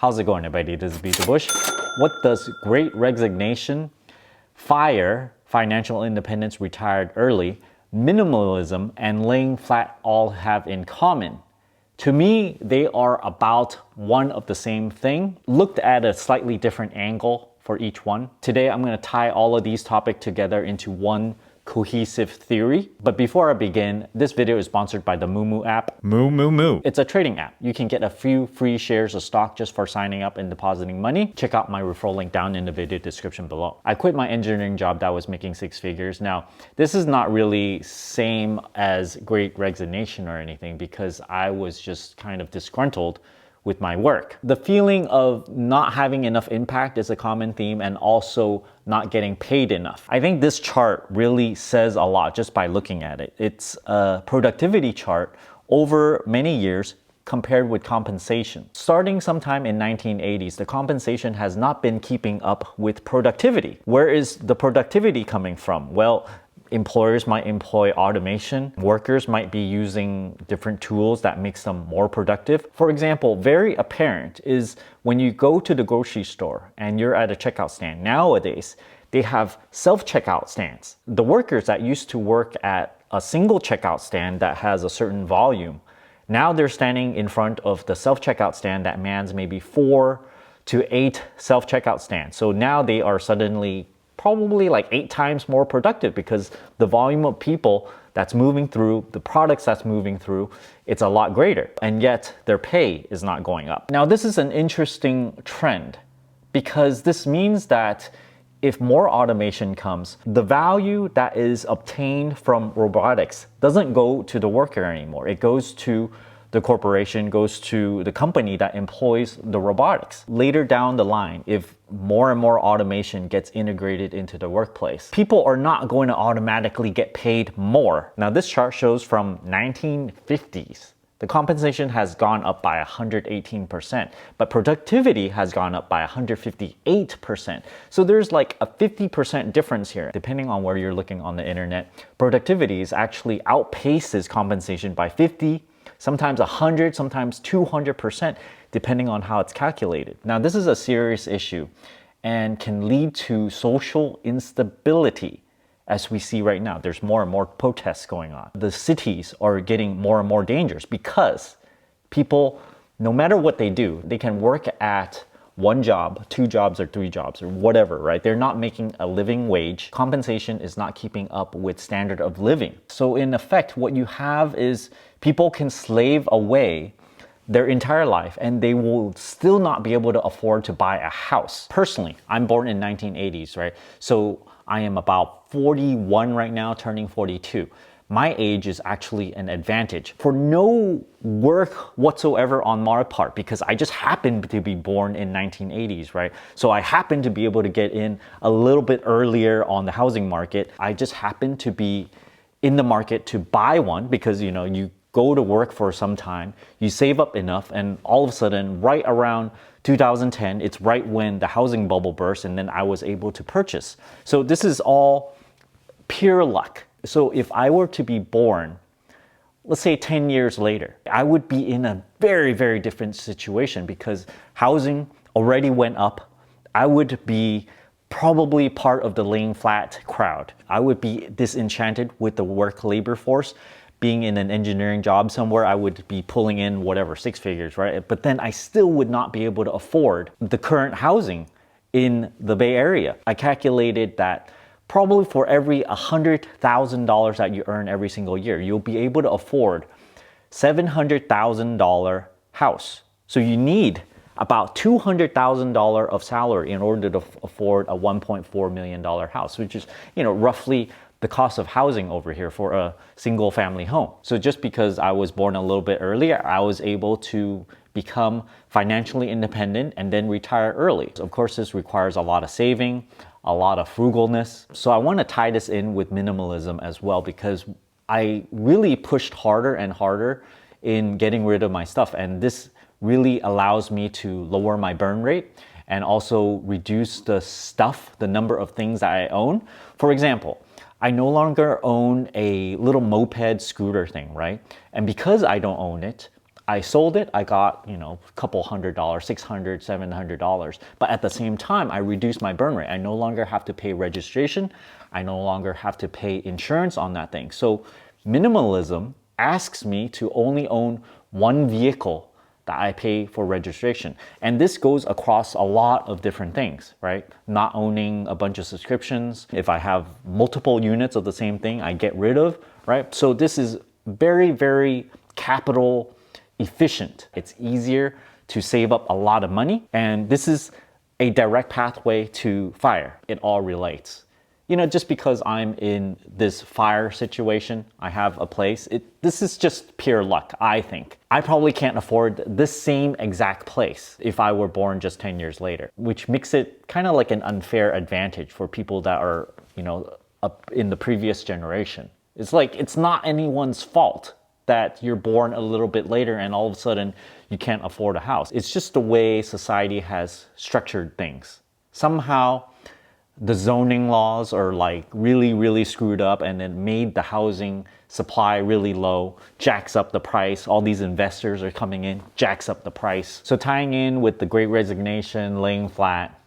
How's it going, everybody? This is BeatTheBush. What does Great Resignation, FIRE, financial independence, retired early, minimalism, and laying flat all have in common? To me, they are about one of the same thing, looked at a slightly different angle for each one. Today, I'm going to tie all of these topics together into one cohesive theory. But before I begin, this video is sponsored by the Moo app. Moo. It's a trading app. You can get a few free shares of stock just for signing up and depositing money. Check out my referral link down in the video description below. I quit my engineering job that was making 6 figures. Now, this is not really same as Great Resignation or anything because I was just kind of disgruntled with my work. The feeling of not having enough impact is a common theme, and also not getting paid enough. I think this chart really says a lot just by looking at it. It's a productivity chart over many years compared with compensation. Starting sometime in 1980s, the compensation has not been keeping up with productivity. Where is the productivity coming from? Well, employers might employ automation. Workers might be using different tools that makes them more productive. For example, very apparent is when you go to the grocery store and you're at a checkout stand. Nowadays, they have self-checkout stands. The workers that used to work at a single checkout stand that has a certain volume, now they're standing in front of the self-checkout stand that mans maybe 4 to 8 self-checkout stands. So now they are suddenly probably like 8 times more productive because the volume of people that's moving through, the products that's moving through, it's a lot greater. And yet their pay is not going up. Now this is an interesting trend because this means that if more automation comes, the value that is obtained from robotics doesn't go to the worker anymore. It goes to the corporation, goes to the company that employs the robotics. Later down the line, if more and more automation gets integrated into the workplace, people are not going to automatically get paid more. Now this chart shows from 1950s. The compensation has gone up by 118%, but productivity has gone up by 158%. So there's like a 50% difference here. Depending on where you're looking on the internet, productivity is actually outpaces compensation by 50, sometimes 100, sometimes 200%, depending on how it's calculated. Now, this is a serious issue and can lead to social instability. As we see right now, there's more and more protests going on. The cities are getting more and more dangerous because people, no matter what they do, they can work at 1 job, 2 jobs, or 3 jobs, or whatever, right? They're not making a living wage. Compensation is not keeping up with standard of living. So in effect, what you have is people can slave away their entire life and they will still not be able to afford to buy a house. Personally, I'm born in 1980s, right? So I am about 41 right now, turning 42. My age is actually an advantage for no work whatsoever on my part because I just happened to be born in 1980s, right? So I happen to be able to get in a little bit earlier on the housing market. I just happen to be in the market to buy one because, you know, you go to work for some time, you save up enough, and all of a sudden, right around 2010, it's right when the housing bubble burst, and then I was able to purchase. So this is all pure luck. So if I were to be born, let's say 10 years later, I would be in a very, very different situation because housing already went up. I would be probably part of the laying flat crowd. I would be disenchanted with the work labor force. Being in an engineering job somewhere, I would be pulling in whatever, 6 figures, right? But then I still would not be able to afford the current housing in the Bay Area. I calculated that probably for every $100,000 that you earn every single year, you'll be able to afford $700,000 house. So you need about $200,000 of salary in order to afford a $1.4 million house, which is, you know, roughly the cost of housing over here for a single family home. So just because I was born a little bit earlier, I was able to become financially independent and then retire early. So of course, this requires a lot of saving, a lot of frugalness. So I want to tie this in with minimalism as well because I really pushed harder and harder in getting rid of my stuff. And this really allows me to lower my burn rate and also reduce the stuff, the number of things that I own. For example, I no longer own a little moped scooter thing, right? And because I don't own it, I sold it, I got, you know, a couple $100, $600, $700. But at the same time, I reduced my burn rate. I no longer have to pay registration. I no longer have to pay insurance on that thing. So minimalism asks me to only own one vehicle that I pay for registration. And this goes across a lot of different things, right? Not owning a bunch of subscriptions. If I have multiple units of the same thing, I get rid of, right? So this is very, very capital efficient. It's easier to save up a lot of money. And this is a direct pathway to FIRE. It all relates. You know, just because I'm in this FIRE situation, I have a place, this is just pure luck, I think. I probably can't afford this same exact place if I were born just 10 years later, which makes it kind of like an unfair advantage for people that are, you know, up in the previous generation. It's like, it's not anyone's fault that you're born a little bit later and all of a sudden you can't afford a house. It's just the way society has structured things. Somehow, the zoning laws are like really, really screwed up and it made the housing supply really low, jacks up the price. All these investors are coming in, jacks up the price. So tying in with the Great Resignation, laying flat,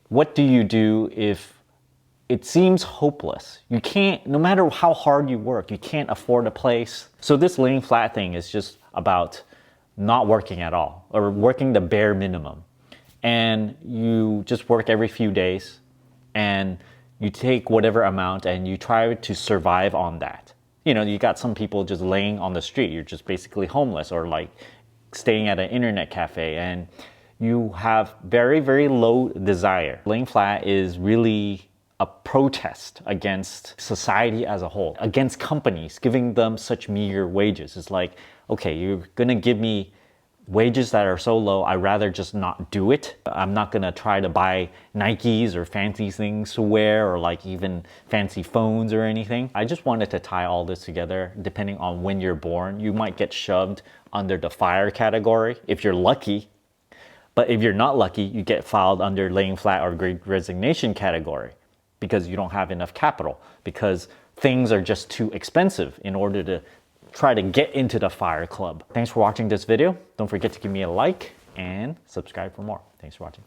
what do you do if it seems hopeless? You can't, no matter how hard you work, you can't afford a place. So this laying flat thing is just about not working at all or working the bare minimum. And you just work every few days and you take whatever amount and you try to survive on that. You know, you got some people just laying on the street. You're just basically homeless or like staying at an internet cafe and you have very, very low desire. Laying flat is really a protest against society as a whole, against companies giving them such meager wages. It's like, okay, you're gonna give me wages that are so low, I'd rather just not do it. I'm not gonna try to buy Nikes or fancy things to wear or like even fancy phones or anything. I just wanted to tie all this together. Depending on when you're born, you might get shoved under the FIRE category if you're lucky. But if you're not lucky, you get filed under laying flat or Great Resignation category because you don't have enough capital, because things are just too expensive in order to try to get into the FIRE club. Thanks for watching this video. Don't forget to give me a like and subscribe for more. Thanks for watching.